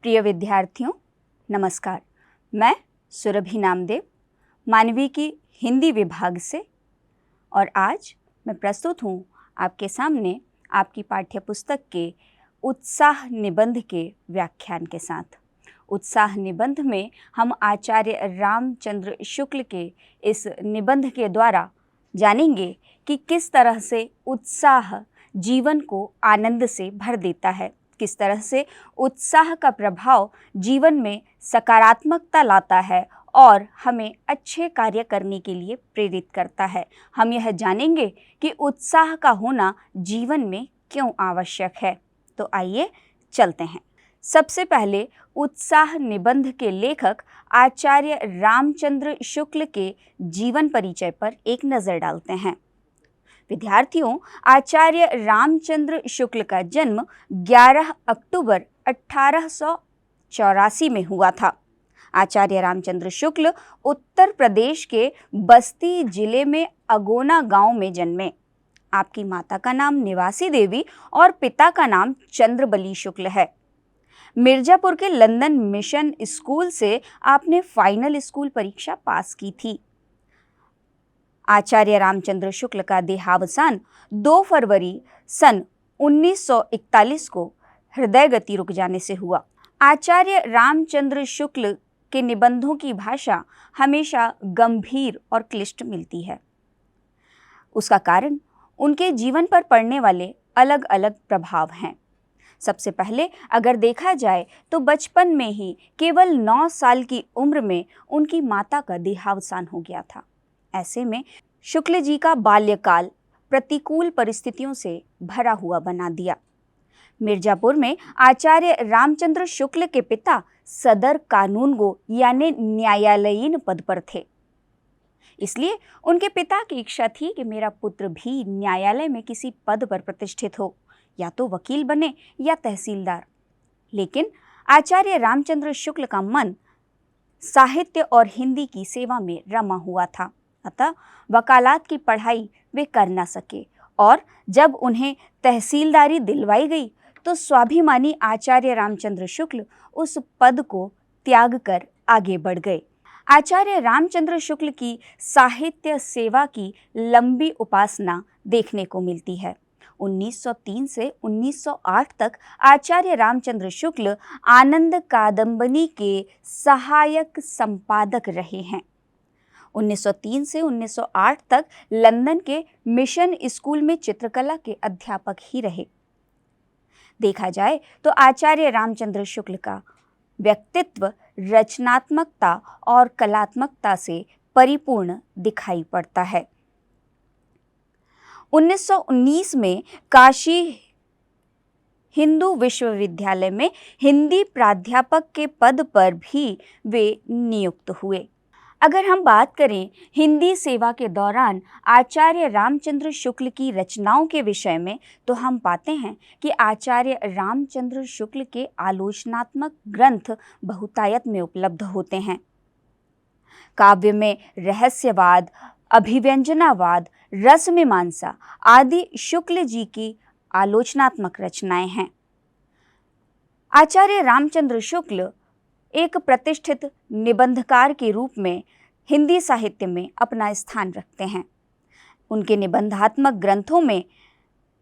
प्रिय विद्यार्थियों, नमस्कार। मैं सुरभि नामदेव, मानवीय की हिंदी विभाग से, और आज मैं प्रस्तुत हूँ आपके सामने आपकी पाठ्य पुस्तक के उत्साह निबंध के व्याख्यान के साथ। उत्साह निबंध में हम आचार्य रामचंद्र शुक्ल के इस निबंध के द्वारा जानेंगे कि किस तरह से उत्साह जीवन को आनंद से भर देता है, किस तरह से उत्साह का प्रभाव जीवन में सकारात्मकता लाता है और हमें अच्छे कार्य करने के लिए प्रेरित करता है। हम यह जानेंगे कि उत्साह का होना जीवन में क्यों आवश्यक है। तो आइए चलते हैं। सबसे पहले उत्साह निबंध के लेखक आचार्य रामचंद्र शुक्ल के जीवन परिचय पर एक नज़र डालते हैं। विद्यार्थियों, आचार्य रामचंद्र शुक्ल का जन्म 11 अक्टूबर 1884 में हुआ था। आचार्य रामचंद्र शुक्ल उत्तर प्रदेश के बस्ती जिले में अगोना गांव में जन्मे। आपकी माता का नाम निवासी देवी और पिता का नाम चंद्रबली शुक्ल है। मिर्जापुर के लंदन मिशन स्कूल से आपने फाइनल स्कूल परीक्षा पास की थी। आचार्य रामचंद्र शुक्ल का देहावसान 2 फरवरी सन 1941 को हृदय गति रुक जाने से हुआ। आचार्य रामचंद्र शुक्ल के निबंधों की भाषा हमेशा गंभीर और क्लिष्ट मिलती है। उसका कारण उनके जीवन पर पड़ने वाले अलग अलग प्रभाव हैं। सबसे पहले अगर देखा जाए तो बचपन में ही केवल 9 साल की उम्र में उनकी माता का देहावसान हो गया था। ऐसे में शुक्ल जी का बाल्यकाल प्रतिकूल परिस्थितियों से भरा हुआ बना दिया। मिर्जापुर में आचार्य रामचंद्र शुक्ल के पिता सदर कानूनगो यानी न्यायालयीन पद पर थे। इसलिए उनके पिता की इच्छा थी कि मेरा पुत्र भी न्यायालय में किसी पद पर प्रतिष्ठित हो, या तो वकील बने या तहसीलदार। लेकिन आचार्य रामचंद्र शुक्ल का मन साहित्य और हिंदी की सेवा में रमा हुआ था, अतः वकालत की पढ़ाई वे कर न सके, और जब उन्हें तहसीलदारी दिलवाई गई तो स्वाभिमानी आचार्य रामचंद्र शुक्ल उस पद को त्याग कर आगे बढ़ गए। आचार्य रामचंद्र शुक्ल की साहित्य सेवा की लंबी उपासना देखने को मिलती है। 1903 से 1908 तक आचार्य रामचंद्र शुक्ल आनंद कादंबनी के सहायक संपादक रहे हैं। 1903 से 1908 तक लंदन के मिशन स्कूल में चित्रकला के अध्यापक ही रहे। देखा जाए तो आचार्य रामचंद्र शुक्ल का व्यक्तित्व रचनात्मकता और कलात्मकता से परिपूर्ण दिखाई पड़ता है। 1919 में काशी हिंदू विश्वविद्यालय में हिंदी प्राध्यापक के पद पर भी वे नियुक्त हुए। अगर हम बात करें हिंदी सेवा के दौरान आचार्य रामचंद्र शुक्ल की रचनाओं के विषय में, तो हम पाते हैं कि आचार्य रामचंद्र शुक्ल के आलोचनात्मक ग्रंथ बहुतायत में उपलब्ध होते हैं। काव्य में रहस्यवाद, अभिव्यंजनावाद, रस मीमांसा आदि शुक्ल जी की आलोचनात्मक रचनाएं हैं। आचार्य रामचंद्र शुक्ल एक प्रतिष्ठित निबंधकार के रूप में हिंदी साहित्य में अपना स्थान रखते हैं। उनके निबंधात्मक ग्रंथों में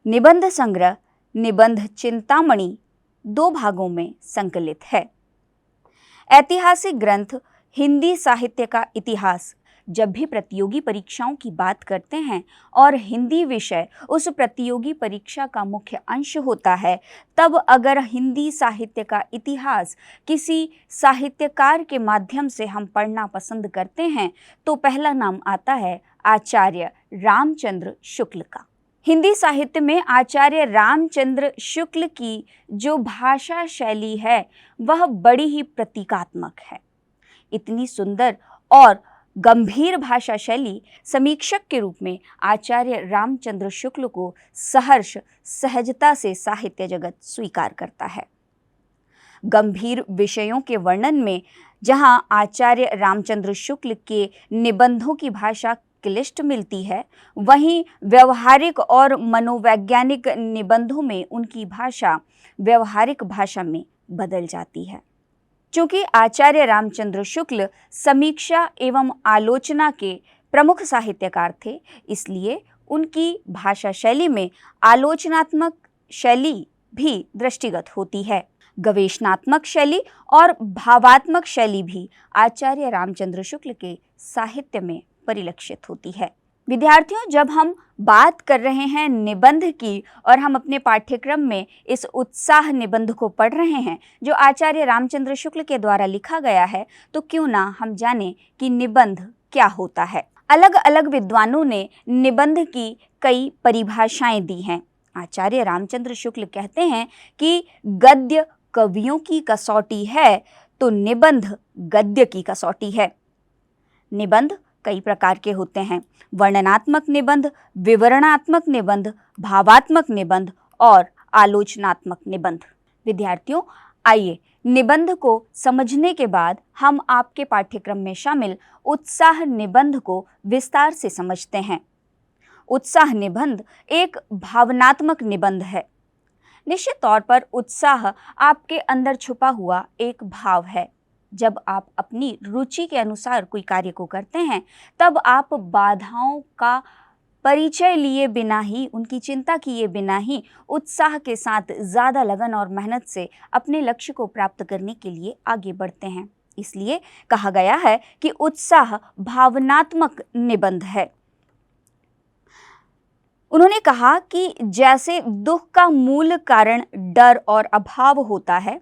निबंध संग्रह निबंध चिंतामणि 2 भागों में संकलित है। ऐतिहासिक ग्रंथ हिंदी साहित्य का इतिहास। जब भी प्रतियोगी परीक्षाओं की बात करते हैं और हिंदी विषय उस प्रतियोगी परीक्षा का मुख्य अंश होता है, तब अगर हिंदी साहित्य का इतिहास किसी साहित्यकार के माध्यम से हम पढ़ना पसंद करते हैं तो पहला नाम आता है आचार्य रामचंद्र शुक्ल का। हिंदी साहित्य में आचार्य रामचंद्र शुक्ल की जो भाषा शैली है वह बड़ी ही प्रतीकात्मक है। इतनी सुंदर और गंभीर भाषा शैली समीक्षक के रूप में आचार्य रामचंद्र शुक्ल को सहर्ष सहजता से साहित्य जगत स्वीकार करता है। गंभीर विषयों के वर्णन में जहां आचार्य रामचंद्र शुक्ल के निबंधों की भाषा क्लिष्ट मिलती है, वहीं व्यवहारिक और मनोवैज्ञानिक निबंधों में उनकी भाषा व्यवहारिक भाषा में बदल जाती है। चूंकि आचार्य रामचंद्र शुक्ल समीक्षा एवं आलोचना के प्रमुख साहित्यकार थे, इसलिए उनकी भाषा शैली में आलोचनात्मक शैली भी दृष्टिगत होती है। गवेषणात्मक शैली और भावात्मक शैली भी आचार्य रामचंद्र शुक्ल के साहित्य में परिलक्षित होती है। विद्यार्थियों, जब हम बात कर रहे हैं निबंध की और हम अपने पाठ्यक्रम में इस उत्साह निबंध को पढ़ रहे हैं जो आचार्य रामचंद्र शुक्ल के द्वारा लिखा गया है, तो क्यों ना हम जानें कि निबंध क्या होता है। अलग अलग विद्वानों ने निबंध की कई परिभाषाएं दी हैं। आचार्य रामचंद्र शुक्ल कहते हैं कि गद्य कवियों की कसौटी है, तो निबंध गद्य की कसौटी है। निबंध कई प्रकार के होते हैं। वर्णनात्मक निबंध, विवरणात्मक निबंध, भावात्मक निबंध और आलोचनात्मक निबंध। विद्यार्थियों, आइए निबंध को समझने के बाद हम आपके पाठ्यक्रम में शामिल उत्साह निबंध को विस्तार से समझते हैं। उत्साह निबंध एक भावनात्मक निबंध है। निश्चित तौर पर उत्साह आपके अंदर छुपा हुआ एक भाव है। जब आप अपनी रुचि के अनुसार कोई कार्य को करते हैं, तब आप बाधाओं का परिचय लिए बिना ही, उनकी चिंता किए बिना ही उत्साह के साथ ज़्यादा लगन और मेहनत से अपने लक्ष्य को प्राप्त करने के लिए आगे बढ़ते हैं। इसलिए कहा गया है कि उत्साह भावनात्मक निबंध है। उन्होंने कहा कि जैसे दुख का मूल कारण डर और अभाव होता है,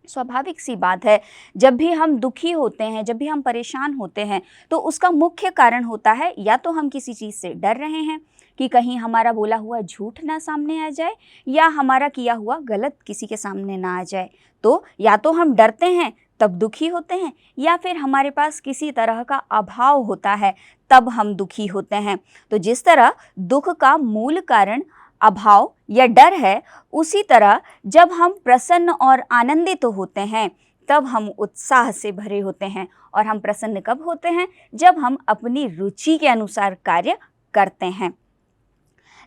स्वाभाविक सी बात है, जब भी हम दुखी होते हैं, जब भी हम परेशान होते हैं, तो उसका मुख्य कारण होता है या तो हम किसी चीज़ से डर रहे हैं कि कहीं हमारा बोला हुआ झूठ ना सामने आ जाए या हमारा किया हुआ गलत किसी के सामने ना आ जाए। तो या तो हम डरते हैं तब दुखी होते हैं, या फिर हमारे पास किसी तरह का अभाव होता है तब हम दुखी होते हैं। तो जिस तरह दुख का मूल कारण अभाव या डर है, उसी तरह जब हम प्रसन्न और आनंदित होते हैं तब हम उत्साह से भरे होते हैं। और हम प्रसन्न कब होते हैं? जब हम अपनी रुचि के अनुसार कार्य करते हैं।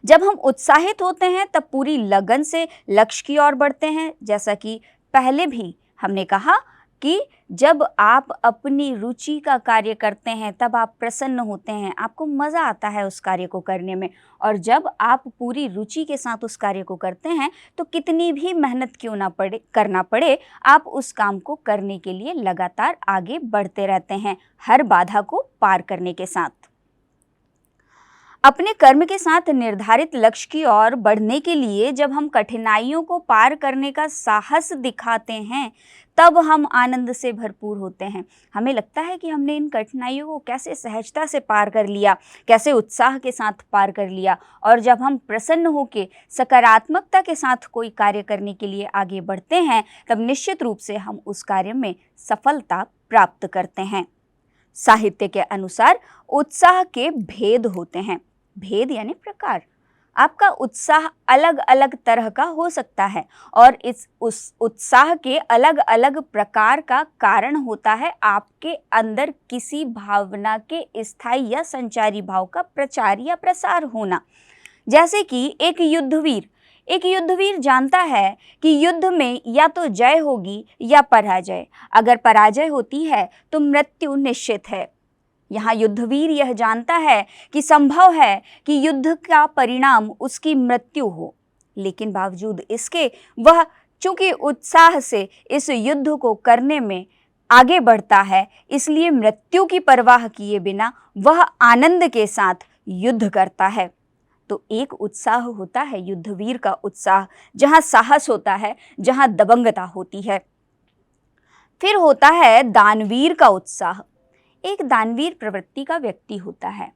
जब हम उत्साहित होते हैं तब पूरी लगन से लक्ष्य की ओर बढ़ते हैं। जैसा कि पहले भी हमने कहा कि जब आप अपनी रुचि का कार्य करते हैं तब आप प्रसन्न होते हैं, आपको मज़ा आता है उस कार्य को करने में। और जब आप पूरी रुचि के साथ उस कार्य को करते हैं तो कितनी भी मेहनत क्यों ना करना पड़े, आप उस काम को करने के लिए लगातार आगे बढ़ते रहते हैं, हर बाधा को पार करने के साथ। अपने कर्म के साथ निर्धारित लक्ष्य की ओर बढ़ने के लिए जब हम कठिनाइयों को पार करने का साहस दिखाते हैं, तब हम आनंद से भरपूर होते हैं। हमें लगता है कि हमने इन कठिनाइयों को कैसे सहजता से पार कर लिया, कैसे उत्साह के साथ पार कर लिया। और जब हम प्रसन्न होकर सकारात्मकता के साथ कोई कार्य करने के लिए आगे बढ़ते हैं, तब निश्चित रूप से हम उस कार्य में सफलता प्राप्त करते हैं। साहित्य के अनुसार उत्साह के भेद होते हैं। भेद यानी प्रकार। आपका उत्साह अलग अलग तरह का हो सकता है और उस उत्साह के अलग अलग प्रकार का कारण होता है आपके अंदर किसी भावना के स्थायी या संचारी भाव का प्रचार या प्रसार होना। जैसे कि एक युद्धवीर जानता है कि युद्ध में या तो जय होगी या पराजय। अगर पराजय होती है तो मृत्यु निश्चित है। यहाँ युद्धवीर यह जानता है कि संभव है कि युद्ध का परिणाम उसकी मृत्यु हो, लेकिन बावजूद इसके वह चूंकि उत्साह से इस युद्ध को करने में आगे बढ़ता है, इसलिए मृत्यु की परवाह किए बिना वह आनंद के साथ युद्ध करता है। तो एक उत्साह होता है युद्धवीर का उत्साह, जहाँ साहस होता है, जहाँ दबंगता होती है। फिर होता है दानवीर का उत्साह। एक दानवीर प्रवृत्ति का व्यक्ति होता है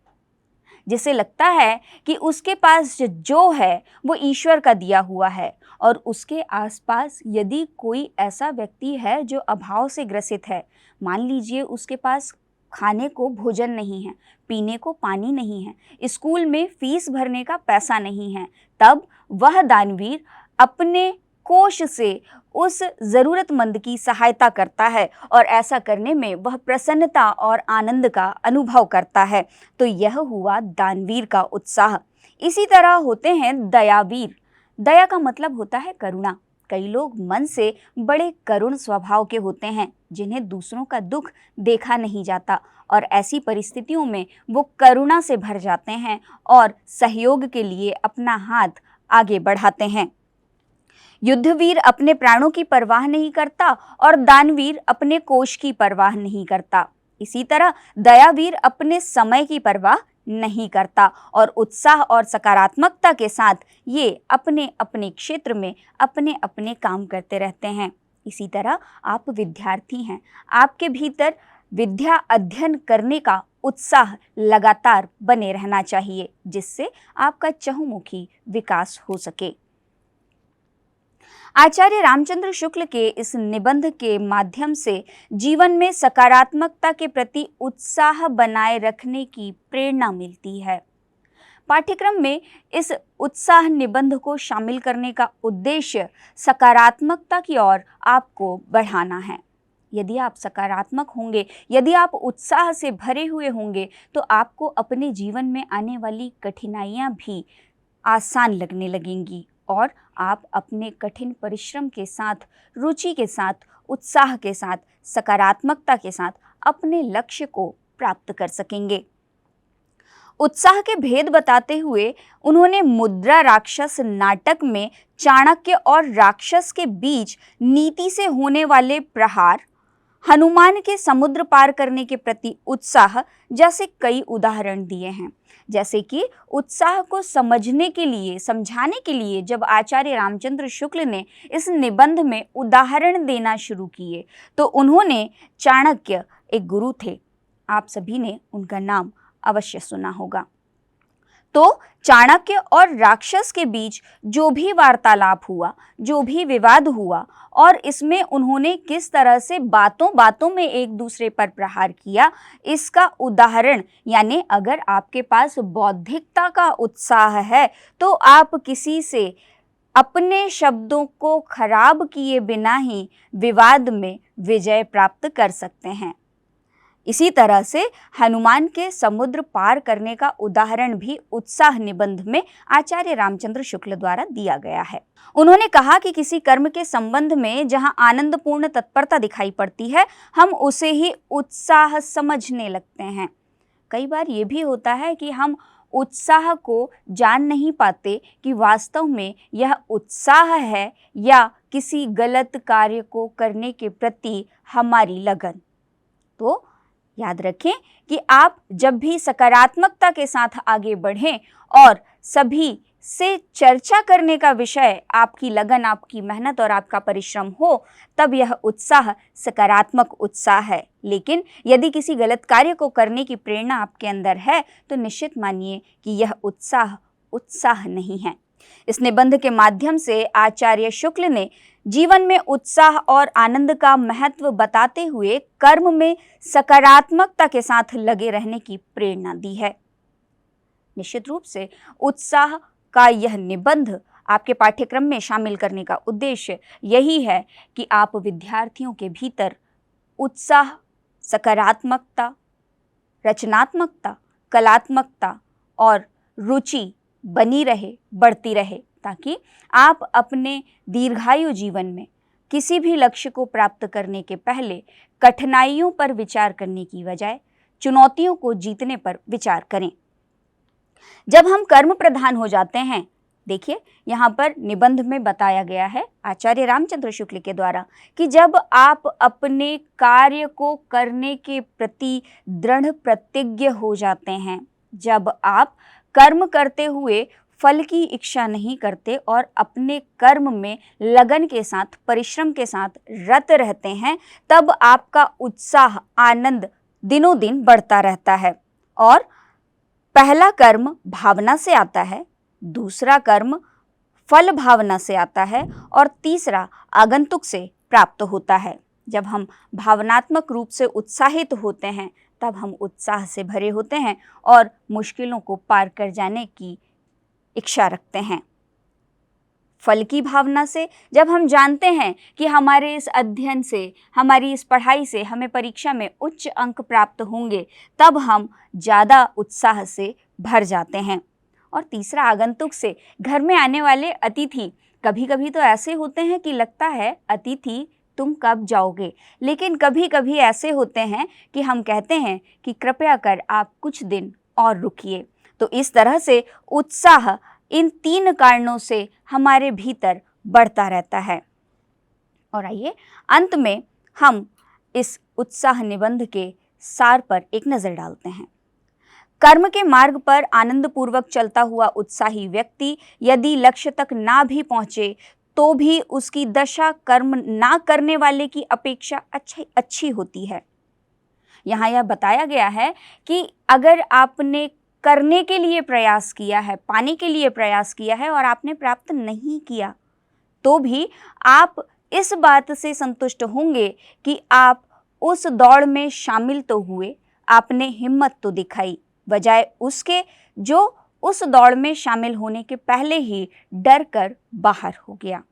जिसे लगता है कि उसके पास जो है वो ईश्वर का दिया हुआ है, और उसके आसपास यदि कोई ऐसा व्यक्ति है जो अभाव से ग्रसित है, मान लीजिए उसके पास खाने को भोजन नहीं है, पीने को पानी नहीं है, स्कूल में फीस भरने का पैसा नहीं है, तब वह दानवीर अपने कोष से उस ज़रूरतमंद की सहायता करता है और ऐसा करने में वह प्रसन्नता और आनंद का अनुभव करता है। तो यह हुआ दानवीर का उत्साह। इसी तरह होते हैं दयावीर। दया का मतलब होता है करुणा। कई लोग मन से बड़े करुण स्वभाव के होते हैं, जिन्हें दूसरों का दुख देखा नहीं जाता और ऐसी परिस्थितियों में वो करुणा से भर जाते हैं और सहयोग के लिए अपना हाथ आगे बढ़ाते हैं। युद्धवीर अपने प्राणों की परवाह नहीं करता और दानवीर अपने कोष की परवाह नहीं करता। इसी तरह दयावीर अपने समय की परवाह नहीं करता और उत्साह और सकारात्मकता के साथ ये अपने अपने क्षेत्र में अपने अपने काम करते रहते हैं। इसी तरह आप विद्यार्थी हैं, आपके भीतर विद्या अध्ययन करने का उत्साह लगातार बने रहना चाहिए, जिससे आपका चहुमुखी विकास हो सके। आचार्य रामचंद्र शुक्ल के इस निबंध के माध्यम से जीवन में सकारात्मकता के प्रति उत्साह बनाए रखने की प्रेरणा मिलती है। पाठ्यक्रम में इस उत्साह निबंध को शामिल करने का उद्देश्य सकारात्मकता की ओर आपको बढ़ाना है। यदि आप सकारात्मक होंगे, यदि आप उत्साह से भरे हुए होंगे, तो आपको अपने जीवन में आने वाली कठिनाइयां भी आसान लगने लगेंगी और आप अपने कठिन परिश्रम के साथ, रुचि के साथ, उत्साह के साथ, सकारात्मकता के साथ अपने लक्ष्य को प्राप्त कर सकेंगे। उत्साह के भेद बताते हुए उन्होंने मुद्रा राक्षस नाटक में चाणक्य और राक्षस के बीच नीति से होने वाले प्रहार, हनुमान के समुद्र पार करने के प्रति उत्साह जैसे कई उदाहरण दिए हैं। जैसे कि उत्साह को समझने के लिए, समझाने के लिए जब आचार्य रामचंद्र शुक्ल ने इस निबंध में उदाहरण देना शुरू किए, तो उन्होंने चाणक्य एक गुरु थे, आप सभी ने उनका नाम अवश्य सुना होगा। तो चाणक्य और राक्षस के बीच जो भी वार्तालाप हुआ, जो भी विवाद हुआ और इसमें उन्होंने किस तरह से बातों बातों में एक दूसरे पर प्रहार किया, इसका उदाहरण, यानी अगर आपके पास बौद्धिकता का उत्साह है तो आप किसी से अपने शब्दों को खराब किए बिना ही विवाद में विजय प्राप्त कर सकते हैं। इसी तरह से हनुमान के समुद्र पार करने का उदाहरण भी उत्साह निबंध में आचार्य रामचंद्र शुक्ल द्वारा दिया गया है। उन्होंने कहा कि किसी कर्म के संबंध में जहां आनंदपूर्ण तत्परता दिखाई पड़ती है, हम उसे ही उत्साह समझने लगते हैं। कई बार ये भी होता है कि हम उत्साह को जान नहीं पाते कि वास्तव में यह उत्साह है या किसी गलत कार्य को करने के प्रति हमारी लगन। तो याद रखें कि आप जब भी सकारात्मकता के साथ आगे बढ़ें और सभी से चर्चा करने का विषय आपकी लगन, आपकी मेहनत और आपका परिश्रम हो, तब यह उत्साह सकारात्मक उत्साह है। लेकिन यदि किसी गलत कार्य को करने की प्रेरणा आपके अंदर है, तो निश्चित मानिए कि यह उत्साह नहीं है। इस निबंध के माध्यम से आचार्य शुक्ल ने जीवन में उत्साह और आनंद का महत्व बताते हुए कर्म में सकारात्मकता के साथ लगे रहने की प्रेरणा दी है। निश्चित रूप से उत्साह का यह निबंध आपके पाठ्यक्रम में शामिल करने का उद्देश्य यही है कि आप विद्यार्थियों के भीतर उत्साह, सकारात्मकता, रचनात्मकता, कलात्मकता और रुचि बनी रहे, बढ़ती रहे, ताकि आप अपने दीर्घायु जीवन में किसी भी लक्ष्य को प्राप्त करने के पहले कठिनाइयों पर विचार करने की बजाय चुनौतियों को जीतने पर विचार करें। जब हम कर्म प्रधान हो जाते हैं, देखिए यहाँ पर निबंध में बताया गया है आचार्य रामचंद्र शुक्ल के द्वारा कि जब आप अपने कार्य को करने के प्रति दृढ़ प्रतिज्ञ हो जाते हैं, जब आप कर्म करते हुए फल की इच्छा नहीं करते और अपने कर्म में लगन के साथ, परिश्रम के साथ रत रहते हैं, तब आपका उत्साह, आनंद दिनों दिन बढ़ता रहता है। और पहला कर्म भावना से आता है, दूसरा कर्म फल भावना से आता है और तीसरा आगंतुक से प्राप्त होता है। जब हम भावनात्मक रूप से उत्साहित होते हैं, तब हम उत्साह से भरे होते हैं और मुश्किलों को पार कर जाने की इच्छा रखते हैं। फल की भावना से जब हम जानते हैं कि हमारे इस अध्ययन से, हमारी इस पढ़ाई से हमें परीक्षा में उच्च अंक प्राप्त होंगे, तब हम ज़्यादा उत्साह से भर जाते हैं। और तीसरा आगंतुक से, घर में आने वाले अतिथि कभी कभी तो ऐसे होते हैं कि लगता है अतिथि तुम कब जाओगे, लेकिन कभी कभी ऐसे होते हैं कि हम कहते हैं कि कृपया कर आप कुछ दिन और रुकिए। तो इस तरह से उत्साह इन 3 कारणों से हमारे भीतर बढ़ता रहता है। और आइए अंत में हम इस उत्साह निबंध के सार पर एक नज़र डालते हैं। कर्म के मार्ग पर आनंदपूर्वक चलता हुआ उत्साही व्यक्ति यदि लक्ष्य तक ना भी पहुंचे तो भी उसकी दशा कर्म ना करने वाले की अपेक्षा अच्छी होती है। यहाँ यह बताया गया है कि अगर आपने करने के लिए प्रयास किया है, पाने के लिए प्रयास किया है और आपने प्राप्त नहीं किया, तो भी आप इस बात से संतुष्ट होंगे कि आप उस दौड़ में शामिल तो हुए, आपने हिम्मत तो दिखाई, बजाय उसके जो उस दौड़ में शामिल होने के पहले ही डर कर बाहर हो गया।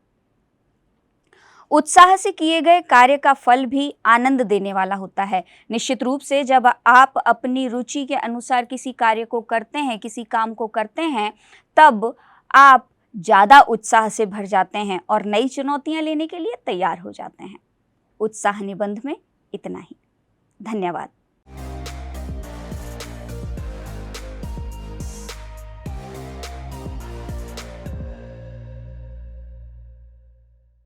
उत्साह से किए गए कार्य का फल भी आनंद देने वाला होता है। निश्चित रूप से जब आप अपनी रुचि के अनुसार किसी कार्य को करते हैं, किसी काम को करते हैं, तब आप ज़्यादा उत्साह से भर जाते हैं और नई चुनौतियां लेने के लिए तैयार हो जाते हैं। उत्साह निबंध में इतना ही। धन्यवाद।